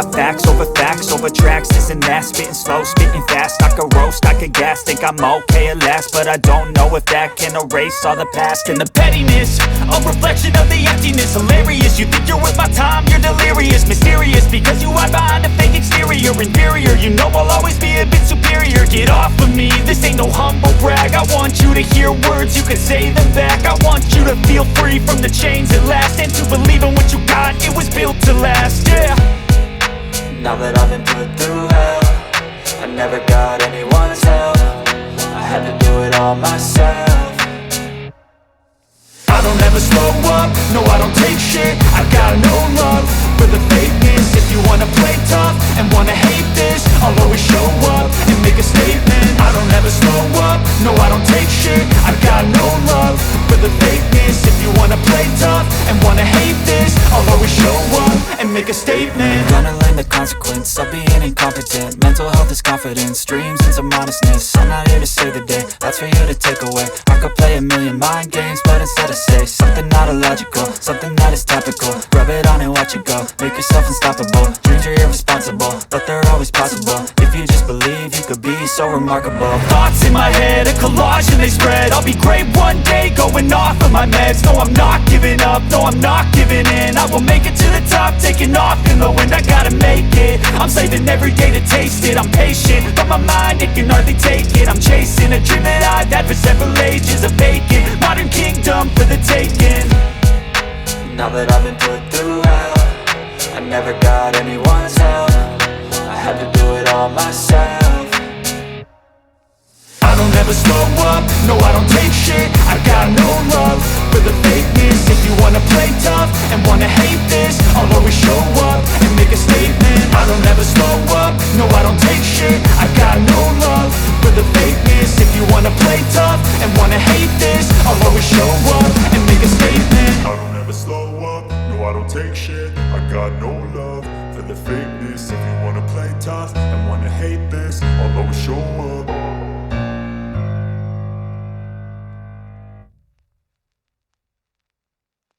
got facts over tracks, this and that. Spitting slow, spitting fast, I could roast, I could gas. Think I'm okay at last, but I don't know if that can erase all the past. And the pettiness, a reflection of the emptiness. Hilarious, you think you're worth my time, you're delirious. Mysterious, because you hide behind a fake exterior. Inferior, you know I'll always be a bit superior. Get off of me, this ain't no humble brag. I want you to hear words, you can say them back. I want you to feel free from the chains at last, and to believe in what you got, it was built to last, yeah. Now that I've been put through hell, I never got anyone's help, I had to do it all myself. I don't ever slow up, no I don't take shit. I got no love for the fakeness. If you wanna play tough and wanna hate this, I'll always show up and make a statement. I don't ever slow up, no I don't take shit. I got no love for the fakeness. If you wanna play tough and wanna hate this, I'll always show up and make a statement. Gonna learn the consequence of being incompetent. Mental health is confidence, dreams and some modestness. I'm not here to save the day, that's for you to take away. I could play a million mind games, but instead I say something not illogical, something that is topical. Rub it on and watch it go, make yourself unstoppable. Dreams are irresponsible, but they're always possible. If you just believe, you could be so remarkable. Thoughts in my head, a collage and they spread. I'll be great one day, going off of my meds. No, I'm not giving up, no, I'm not giving in. I will make it to the top, taking off in the wind. I gotta make it, I'm saving every day to taste it. I'm patient, but my mind, it can hardly take it. I'm chasing a dream that I've had for several ages. A vacant, modern kingdom for the taking. Now that I've been put through hell, I never got anyone's help, I had to do it all myself. I don't ever slow up, no I don't take shit. I got no love for the fakeness. If you wanna play tough and wanna hate this, I'll always show up and make a statement. I don't ever slow up, no I don't take shit. I got no love for the fakeness. If you wanna play tough and wanna hate this, I'll always show up and make a statement. I don't ever slow up, no I don't take shit. I got no love for the fakeness. If you wanna play tough and wanna hate this, I'll always show up